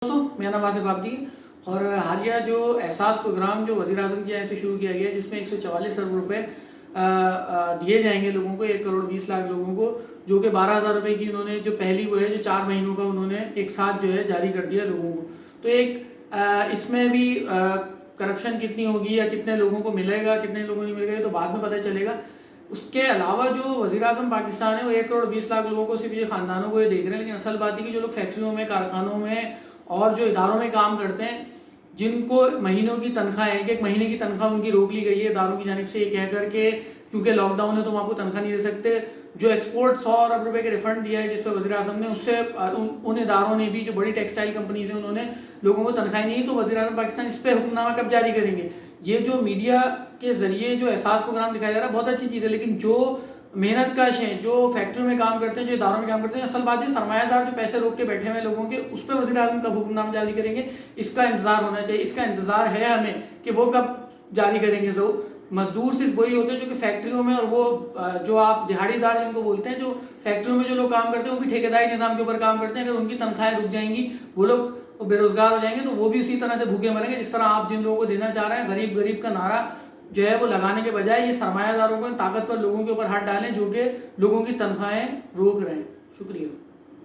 दोस्तों मेरा नाम आसिफ आबदी और हालिया जो एहसास प्रोग्राम जो वज़ीर आज़म की से शुरू किया गया है जिसमें 144 अरब रुपये दिए जाएंगे लोगों को, 1 करोड़ 20 लाख लोगों को, जो कि 12,000 रुपये की उन्होंने जो पहली वो है जो 4 महीनों का उन्होंने एक साथ जो है जारी कर दिया लोगों को। तो एक इसमें भी करप्शन कितनी होगी या कितने लोगों को मिलेगा, कितने लोगों को नहीं मिलेगा, तो बाद में पता चलेगा। उसके अलावा जो वज़ीर आज़म पाकिस्तान है वो 1 करोड़ 20 लाख लोगों को, सिर्फ ये ख़ानदानों को ये देख रहे हैं, लेकिन असल बात है कि जो लोग फैक्ट्रियों में, कारखानों में और जो इदारों में काम करते हैं, जिनको महीनों की तनख्वाह है, एक महीने की तनख्वाह उनकी रोक ली गई है इदारों की जानिब से, ये कह कर के क्योंकि लॉकडाउन है तो हम आपको तनख्वाह नहीं दे सकते। जो एक्सपोर्ट 100 अरब रुपए के रिफंड दिया है जिस पर वज़ीर आज़म ने, उससे उन इदारों ने भी, जो बड़ी टेक्सटाइल कंपनीज हैं, उन्होंने लोगों को तनख्वाह नहीं है। तो वज़ीर आज़म पाकिस्तान इस पर हुक्मनामा कब जारी करेंगे? ये जो मीडिया के ज़रिए जो एहसास प्रोग्राम दिखाया जा रहा है बहुत अच्छी चीज़ है, लेकिन जो मेहनत कश हैं, जो फैक्ट्रियों में काम करते हैं, जो इदारों में काम करते हैं, असल बात है सरमायादार जो पैसे रोक के बैठे हुए लोगों के, उस पर वज़ीर आज़म कब हुक्मनामा जारी करेंगे, इसका इंतज़ार होना चाहिए। इसका इंतज़ार है हमें कि वो कब जारी करेंगे। जो मजदूर सिर्फ वही होते हैं जो कि फैक्ट्रियों में, और वो जो आप दिहाड़ीदार जिनको बोलते हैं, जो फैक्ट्रियों में जो लोग काम करते हैं वो भी ठेकेदारी निज़ाम के ऊपर काम करते हैं। अगर उनकी तनख्वाहें रुक जाएंगी, वो लोग बेरोजगार हो जाएंगे, तो वो भी उसी तरह से भूखे मरेंगे जिस तरह आप जिन लोगों को देना चाह रहे हैं। गरीब गरीब का नारा जो है वो लगाने के बजाय ये सरमायादारों को, ताकतवर लोगों के ऊपर हाथ डालें जो कि लोगों की तनख्वाहें रोक रहे हैं। शुक्रिया।